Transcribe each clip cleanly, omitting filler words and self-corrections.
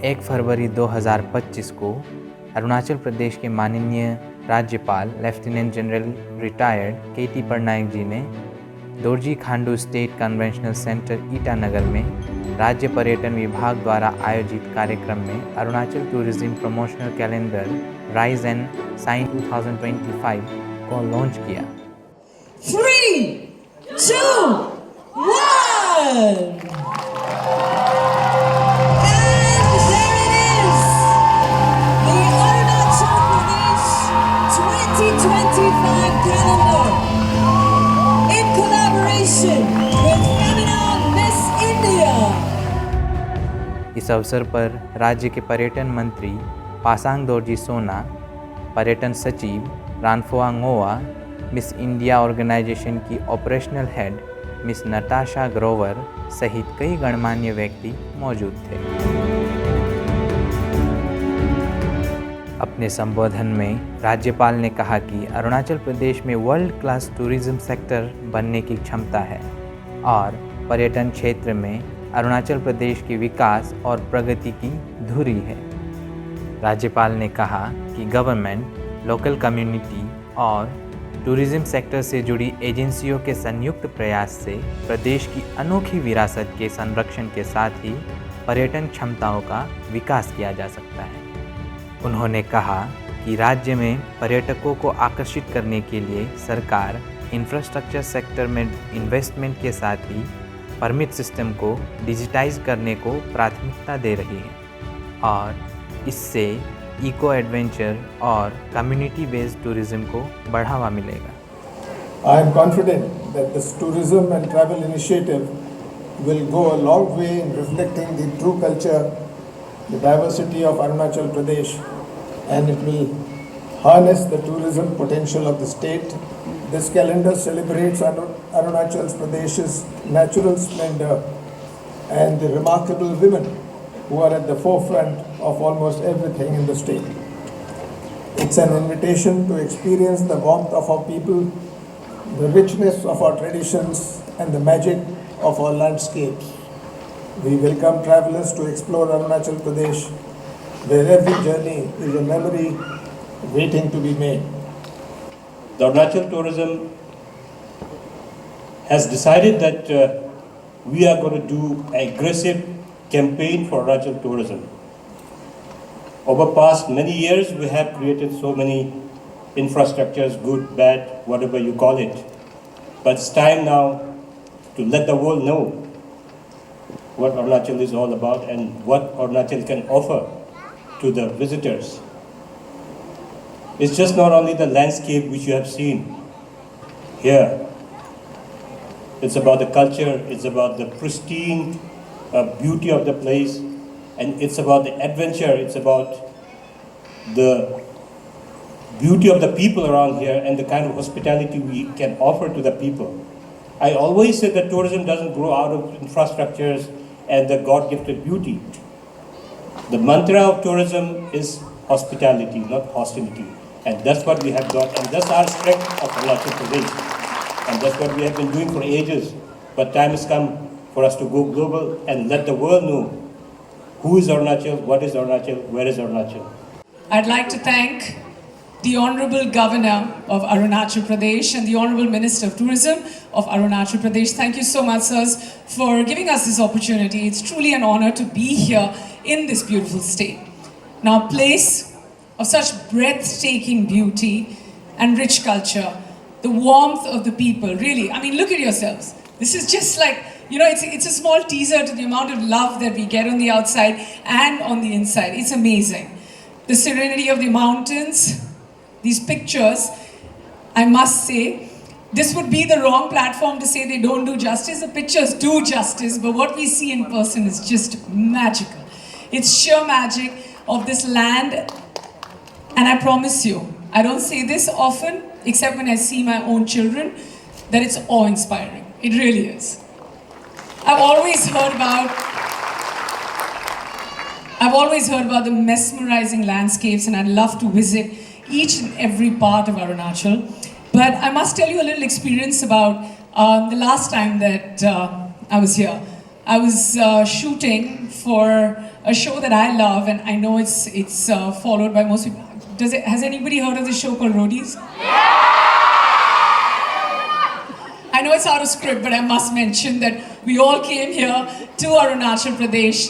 1 फरवरी 2025 को अरुणाचल प्रदेश के माननीय राज्यपाल lieutenant general retired K T. Patnaik ji ने Dorji Khandu state conventional centre Itanagar में राज्य पर्यटन विभाग द्वारा आयोजित कार्यक्रम में Arunachal tourism promotional calendar rise and shine 2025 को लॉन्च किया। 3, 2, 1 calendar in collaboration with Femina Miss India। इस अवसर पर राज्य के पर्यटन मंत्री पासांग दोरजी सोना, पर्यटन सचिव रानफोआ ngोआ, मिस इंडिया ऑर्गेनाइजेशन की operational head miss Natasha Grover सहित कई गणमान्य व्यक्ति मौजूद थे। अपने संबोधन में राज्यपाल ने कहा कि अरुणाचल प्रदेश में वर्ल्ड क्लास टूरिज्म सेक्टर बनने की क्षमता है और पर्यटन क्षेत्र में अरुणाचल प्रदेश के विकास और प्रगति की धुरी है। राज्यपाल ने कहा कि गवर्नमेंट, लोकल कम्युनिटी और टूरिज्म सेक्टर से जुड़ी एजेंसियों के संयुक्त प्रयास से प्रदेश की अनोखी विरासत के संरक्षण के साथ ही पर्यटन क्षमताओं का विकास किया जा सकता है। उन्होंने कहा कि राज्य में पर्यटकों को आकर्षित करने के लिए सरकार इंफ्रास्ट्रक्चर सेक्टर में इन्वेस्टमेंट के साथ ही परमिट सिस्टम को डिजिटाइज करने को प्राथमिकता दे रही है और इससे इको एडवेंचर और कम्युनिटी बेस्ड टूरिज्म को बढ़ावा मिलेगा। I am confident that this tourism and travel initiative will go a long way in reflecting the true culture, the diversity of Arunachal Pradesh, and it will harness the tourism potential of the state. This calendar celebrates Arunachal Pradesh's natural splendor and the remarkable women who are at the forefront of almost everything in the state. It's an invitation to experience the warmth of our people, the richness of our traditions, and the magic of our landscapes. We welcome travelers to explore Arunachal Pradesh, where every journey is a memory waiting to be made. The Arunachal Tourism has decided that we are going to do an aggressive campaign for Arunachal tourism. Over past many years, we have created so many infrastructures, good, bad, whatever you call it. But it's time now to let the world know what Arunachal is all about and what Arunachal can offer to the visitors. It's just not only the landscape which you have seen here. It's about the culture, it's about the pristine beauty of the place, and it's about the adventure, it's about the beauty of the people around here and the kind of hospitality we can offer to the people. I always say that tourism doesn't grow out of infrastructures and the God-gifted beauty. The mantra of tourism is hospitality, not hostility. And that's what we have got, and that's our strength of Arunachal Pradesh. And that's what we have been doing for ages. But time has come for us to go global and let the world know who is Arunachal, what is Arunachal, where is Arunachal. I'd like to thank the Honorable Governor of Arunachal Pradesh and the Honorable Minister of Tourism of Arunachal Pradesh. Thank you so much, sirs, for giving us this opportunity. It's truly an honor to be here in this beautiful state. Now, a place of such breathtaking beauty and rich culture, the warmth of the people, really, I mean, look at yourselves. This is just like, it's a small teaser to the amount of love that we get on the outside and on the inside. It's amazing. The serenity of the mountains, these pictures, I must say, this would be the wrong platform to say they don't do justice. The pictures do justice, but what we see in person is just magical. It's sheer magic of this land. And I promise you, I don't say this often, except when I see my own children, that it's awe-inspiring. It really is. I've always heard about the mesmerizing landscapes, and I'd love to visit each and every part of Arunachal. But I must tell you a little experience about the last time that I was here. I was shooting for a show that I love, and I know it's followed by most people. Has anybody heard of this show called Roadies? I know it's out of script, but I must mention that we all came here to Arunachal Pradesh,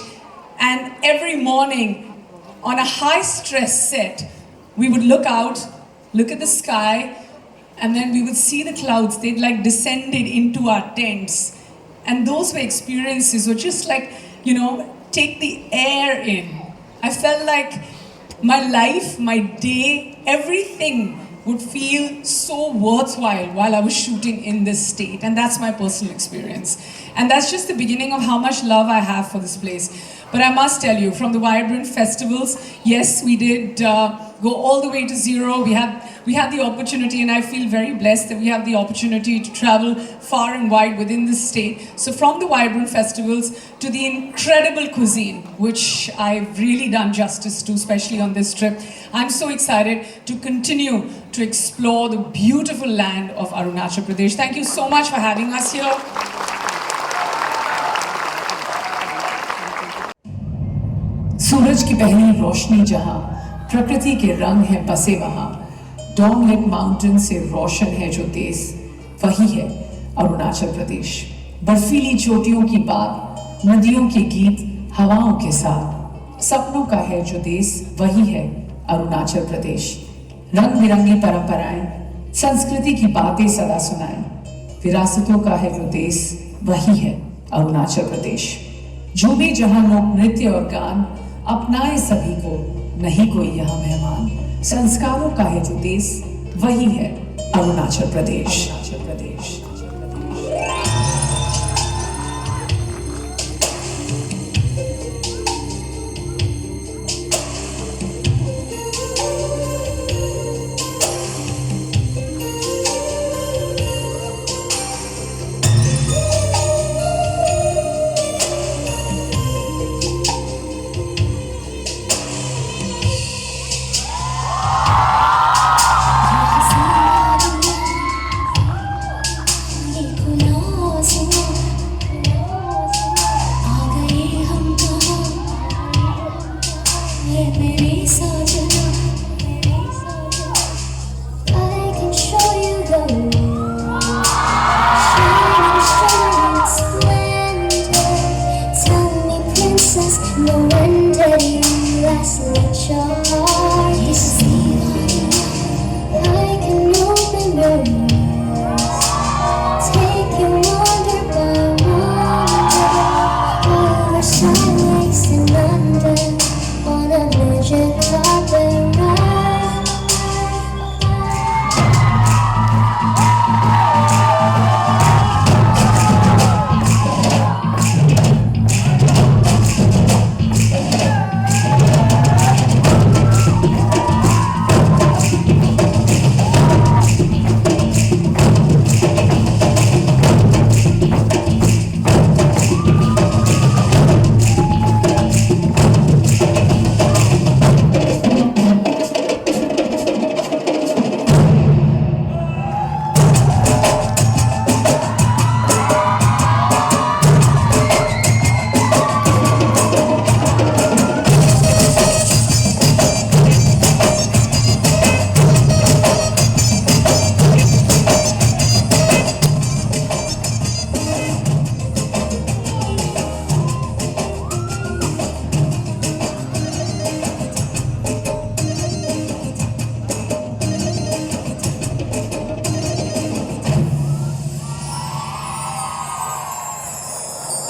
and every morning on a high-stress set, we would look out, look at the sky, and then we would see the clouds. They'd like descended into our tents. And those were experiences were just like, take the air in. I felt like my life, my day, everything would feel so worthwhile while I was shooting in this state. And that's my personal experience. And that's just the beginning of how much love I have for this place. But I must tell you, from the vibrant festivals, yes, we did go all the way to Zero. We had the opportunity, and I feel very blessed that we have the opportunity to travel far and wide within this state. So from the vibrant festivals to the incredible cuisine, which I've really done justice to, especially on this trip, I'm so excited to continue to explore the beautiful land of Arunachal Pradesh. Thank you so much for having us here. सूरज की पहली रोशनी जहां, प्रकृति के रंग हैं बसे वहां, डॉनलेट mountain से रोशन है जो देश, वही है अरुणाचल प्रदेश। बर्फीली चोटियों की बात, नदियों के गीत, हवाओं के साथ, सपनों का है जो देश, वही है अरुणाचल प्रदेश। रंग बिरंगी परंपराएं, संस्कृति की बातें सदा सुनाएं, विरासतों का है जो देश, वही है अरुणाचल प्रदेश। जो भी जहां लोक नृत्य और गान अपनाए सभी को, नहीं कोई यहाँ मेहमान, संस्कारों का है जो देश, वही है अरुणाचल प्रदेश।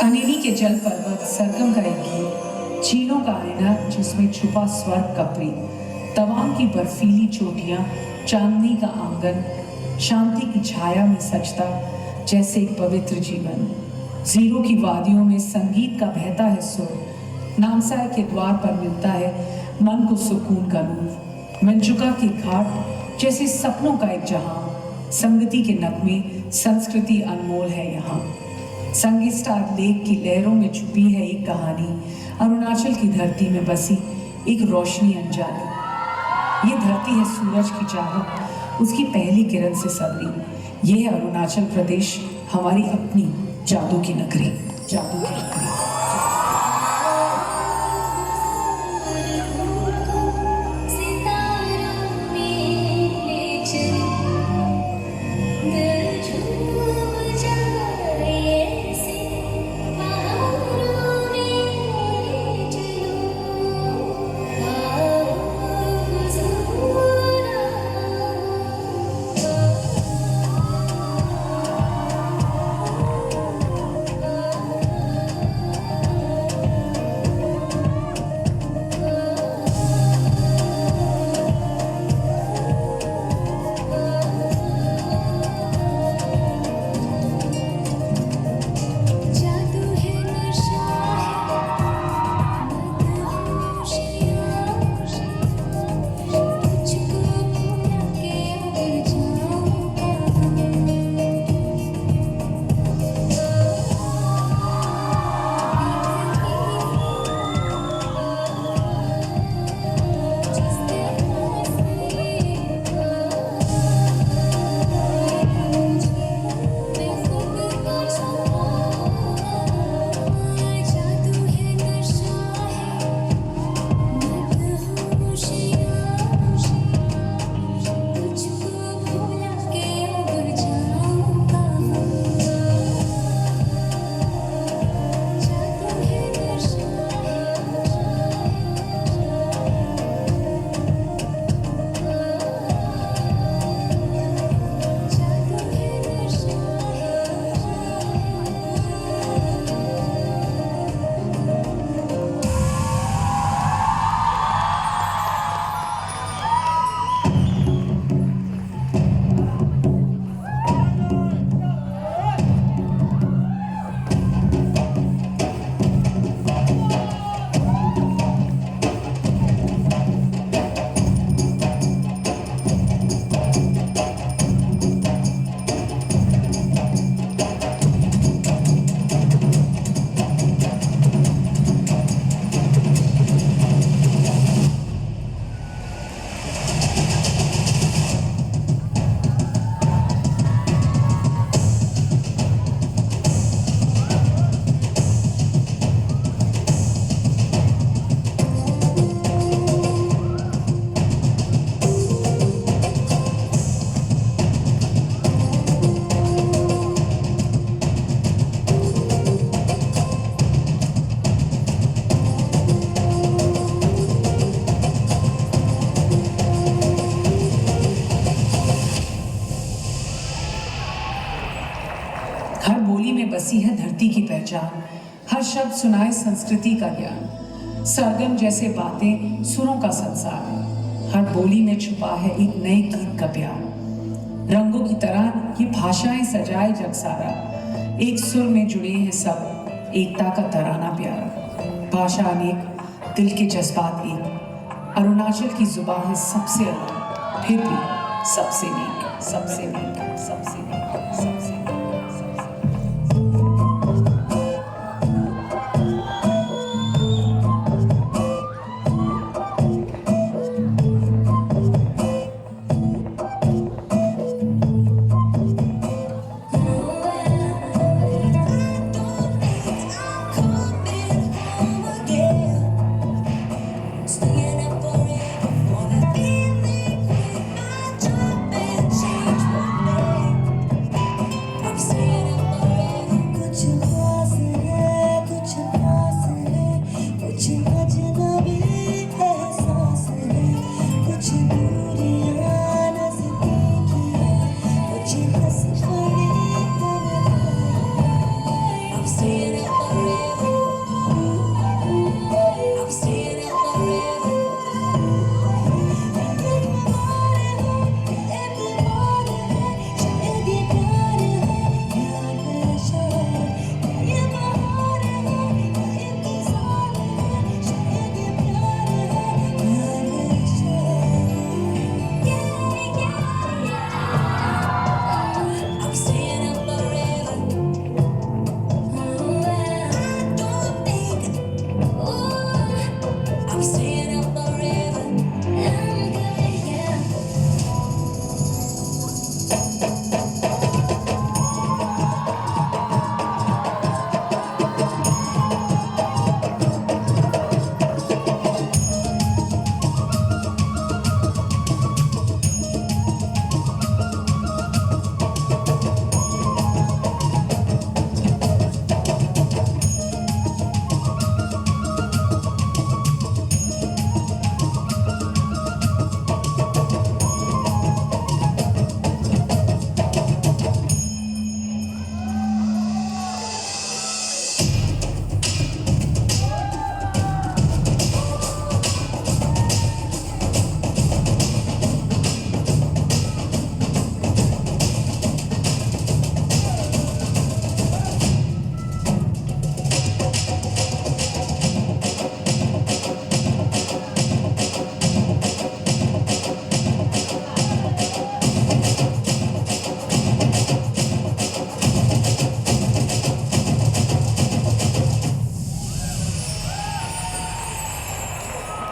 अनेरी के जल पर्वत, सरगम का एक गीत, झीलों का आईना जिसमें छुपा स्वर्ग का प्रीत, तवांग की बर्फीली चोटियां, चांदनी का आंगन, शांति की छाया में सजता जैसे एक पवित्र जीवन। जीरो की वादियों में संगीत का बहता है सुर, नामसाई के द्वार पर मिलता है मन को सुकून का नूर। मंजुका के घाट जैसे सपनों का एक जहां, संगति के नगमे, संस्कृति अनमोल है यहाँ। संगिस्टार लेक की लहरों में छुपी है एक कहानी, अरुणाचल की धरती में बसी एक रोशनी अनजानी। ये धरती है सूरज की चाहत, उसकी पहली किरण से सबरी। ये है अरुणाचल प्रदेश, हमारी अपनी जादू की नगरी, जादू की नगरी। में बसी है धरती की पहचान, हर शब्द सुनाए संस्कृति का ज्ञान, सरगम जैसे बातें सुरों का संसार, हर बोली में छुपा है एक नए गीत का प्यार। रंगों की तरह ये भाषाएं सजाए जग सारा, एक सुर में जुड़े हैं सब, एकता का तराना प्यारा। भाषा अनेक, दिल के जज्बात एक, अरुणाचल की जुबान है सबसे अलग, फिर भी सबसे नेक, सबसे नेक, सबसे नेक, सबसे नेक।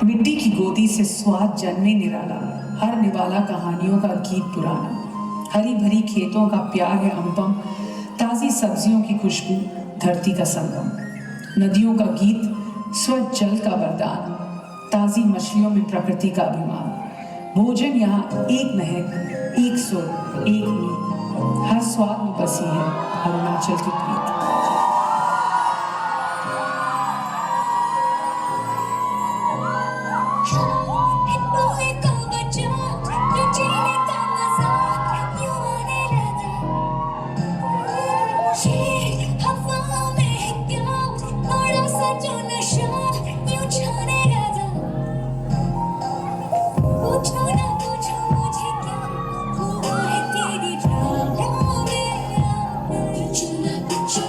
मिट्टी की गोदी से स्वाद जन्मे निराला, हर निवाला कहानियों का गीत पुराना। हरी भरी खेतों का प्यार है अनुपम, ताजी सब्जियों की खुशबू धरती का संगम। नदियों का गीत स्वच्छ जल का वरदान, ताजी मछलियों में प्रकृति का अभिमान। भोजन यहाँ एक महक, एक सुर, एक मीत, हर स्वाद में बसी है अरुणाचल की प्रीत। Picture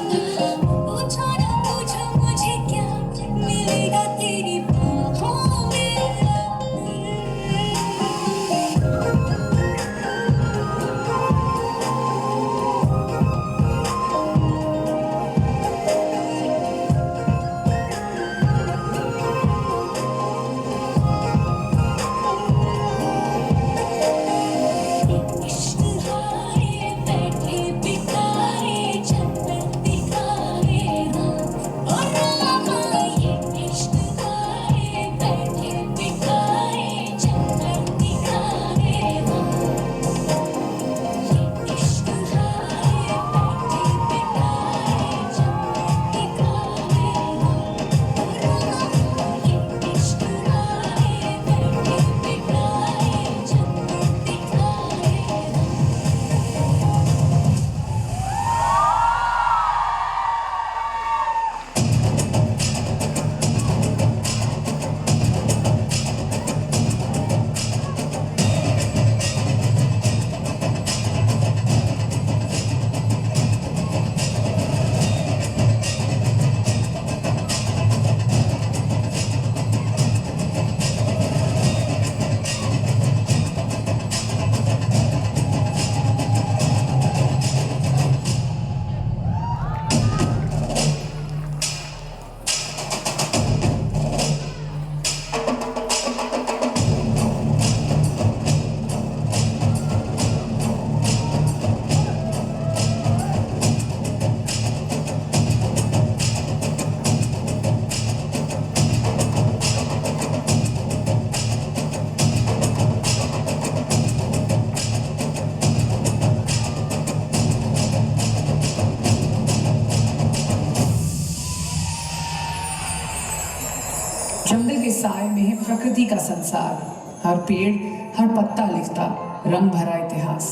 प्रकृति का संसार, हर पेड़ हर पत्ता लिखता रंग भरा इतिहास।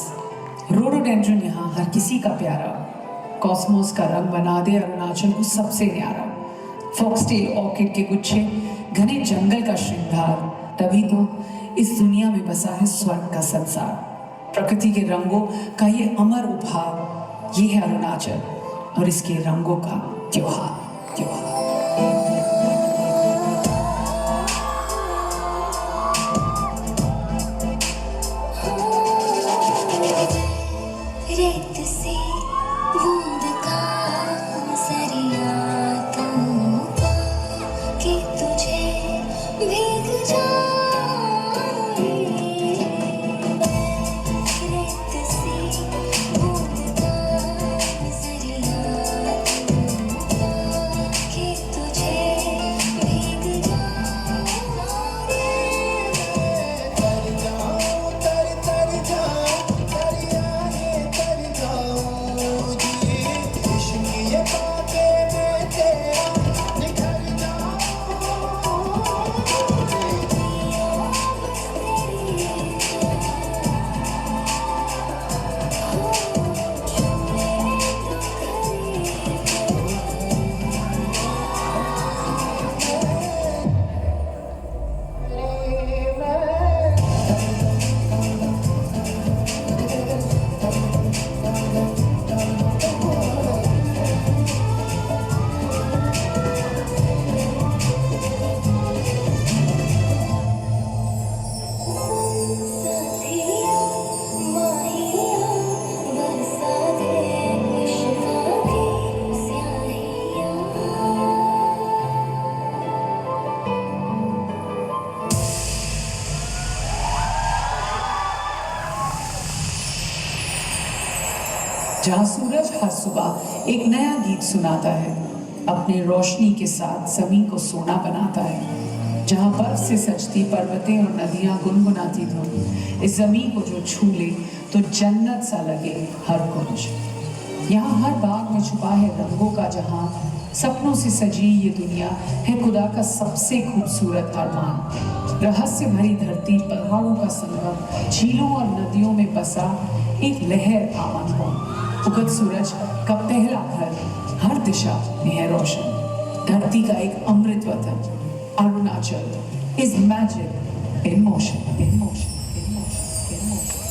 रोडोडेंड्रन यहाँ हर किसी का प्यारा, कॉस्मोस का रंग बना दे अरुणाचल को सबसे न्यारा। फॉक्सटेल ऑर्किड के गुच्छे, घने जंगल का श्रृंगार, तभी तो इस दुनिया में बसा है स्वर्ग का संसार। प्रकृति के रंगों का ये अमर उपहार, ये है अरुणाचल और इसके रंगों का त्योहार। रेत से बूंद का सरिया दूंगा कि तुझे भीग जाए। रेत से बूंद का सरिया दूंगा कि तुझे भीग जाए। तर जाऊं तर जाऊं दरिया तर जाऊं जी, इश्क ये बातें मैं तेरा निखर जाऊं। साथिया माहिया बरसा दे इश्क की स्याहियां। जहाँ सूरज हर सुबह एक नया गीत सुनाता है, अपने रोशनी के साथ जमीन को सोना बनाता है। जहाँ बर्फ से सजती पर्वतें और नदियाँ गुनगुनाती धुन, इस जमीन को जो छू ले तो जन्नत सा लगे हर कुंज। यहाँ हर बाग में छुपा है रंगों का जहाँ, सपनों से सजी ये दुनिया है खुदा का सबसे खूबसूरत अरमान। रहस्य भरी धरती, पहाड़ों का संगम, झीलों और नदियों में बसा एक लहर आमन हो। उगत सूरज का पहला घर, हर दिशा में है रोशन। धरती का एक अमृत वतन, Arunachal is magic in motion, in motion, in motion, in motion.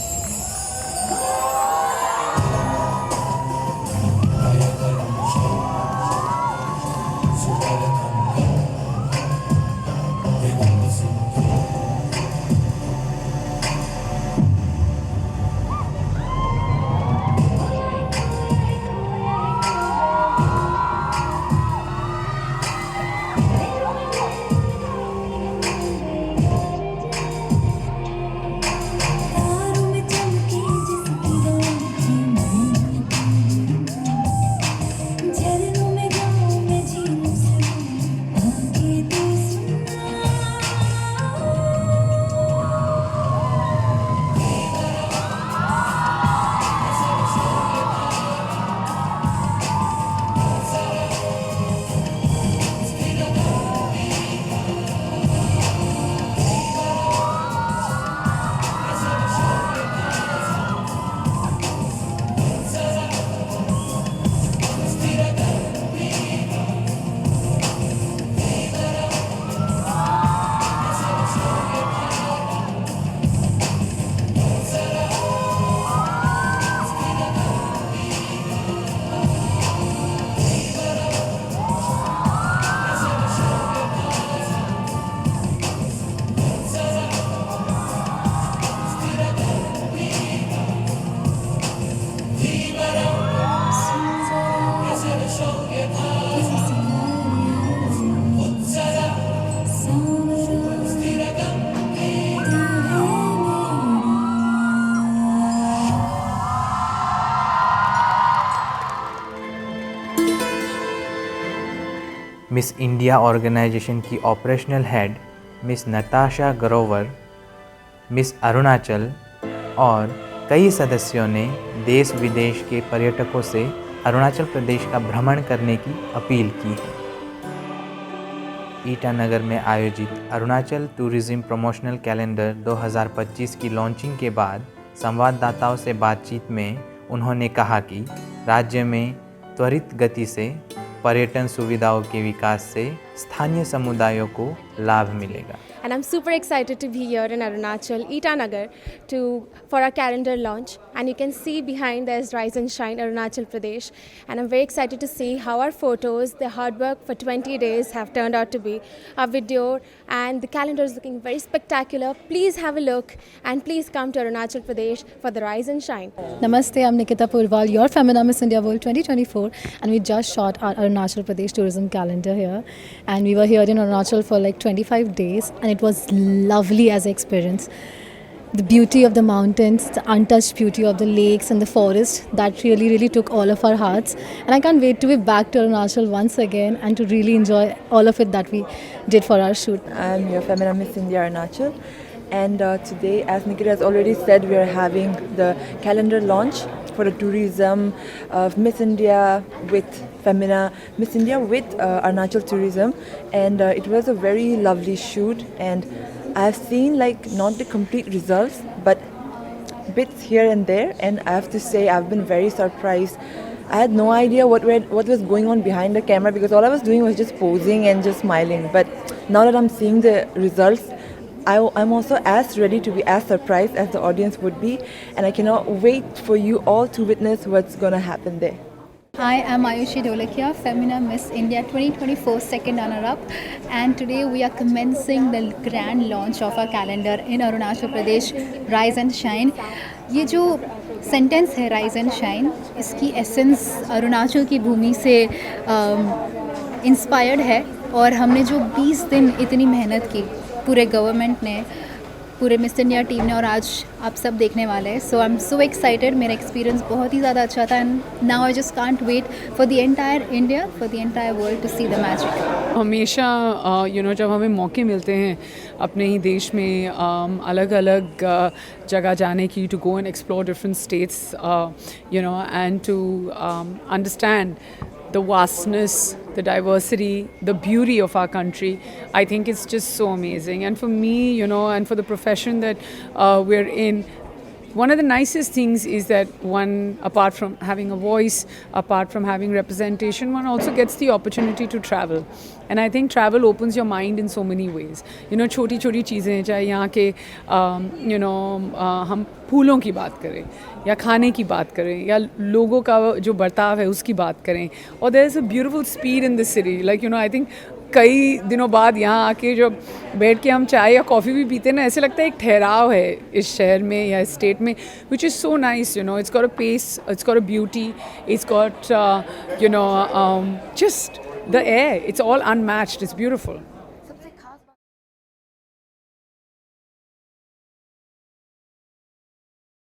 तारों में चमके जिसकी रोशनी में, झरनों में गाँव में झीलों से आके तू सुना। मिस इंडिया ऑर्गेनाइजेशन की operational head miss Natasha Grover, miss Arunachal और कई सदस्यों ने देश विदेश के पर्यटकों से अरुणाचल प्रदेश का भ्रमण करने की अपील की है। ईटानगर में आयोजित अरुणाचल टूरिज्म प्रमोशनल कैलेंडर 2025 की लॉन्चिंग के बाद संवाददाताओं से बातचीत में उन्होंने कहा कि राज्य में त्वरित गति से पर्यटन सुविधाओं के विकास से स्थानीय समुदायों को लाभ मिलेगा। And I'm super excited to be here in Arunachal, Itanagar, for our calendar launch. And you can see behind there's Rise and Shine, Arunachal Pradesh. And I'm very excited to see how our photos, the hard work for 20 days have turned out to be. Our video and the calendar is looking very spectacular. Please have a look and please come to Arunachal Pradesh for the Rise and Shine. Namaste, I'm Nikita Purwal, your Femina Miss India World 2024, and we just shot our Arunachal Pradesh tourism calendar here. And we were here in Arunachal for like 25 days, and it was lovely as an experience. The beauty of the mountains, the untouched beauty of the lakes and the forest, that really took all of our hearts. And I can't wait to be back to Arunachal once again and to really enjoy all of it that we did for our shoot. I'm your Femina Miss India Arunachal. And today, as Nikita has already said, we are having the calendar launch for the tourism of Miss India with Femina, Miss India with Arunachal Tourism. And it was a very lovely shoot. And I've seen like not the complete results, but bits here and there. And I have to say, I've been very surprised. I had no idea what was going on behind the camera because all I was doing was just posing and just smiling. But now that I'm seeing the results, I'm also as ready to be as surprised as the audience would be, and I cannot wait for you all to witness what's gonna happen there. Hi, I'm Ayushi Dholakia, Femina Miss India 2024 second runner-up, and today we are commencing the grand launch of our calendar in Arunachal Pradesh, Rise and Shine. ये जो sentence है rise and shine, इसकी essence Arunachal की भूमि से inspired है, और हमने जो 20 दिन इतनी मेहनत की पूरे गवर्नमेंट ने, पूरे मिस इंडिया टीम ने, और आज आप सब देखने वाले हैं. So I am so excited. मेरा एक्सपीरियंस बहुत ही ज़्यादा अच्छा था, and now I just can't wait for the entire India, for the entire world to see the magic. हमेशा जब हमें मौके मिलते हैं अपने ही देश में अलग अलग जगह जाने की, to go and explore different states and to understand the vastness, the diversity, the beauty of our country, I think it's just so amazing. And for me, and for the profession that we're in, one of the nicest things is that one, apart from having a voice, apart from having representation, one also gets the opportunity to travel. And I think travel opens your mind in so many ways. छोटी छोटी चीज़ें, चाहे यहाँ के हम फूलों की बात करें, या खाने की बात करें, या लोगों का जो बर्ताव है उसकी बात करें, और there is a beautiful speed in this city. Like I think कई दिनों बाद यहाँ आके जब बैठ के हम चाय या कॉफ़ी भी पीते हैं ना, ऐसे लगता है एक ठहराव है इस शहर में या इस स्टेट में, which is so nice. It's got a pace, it's got a beauty, it's got just the air. It's all unmatched. It's beautiful.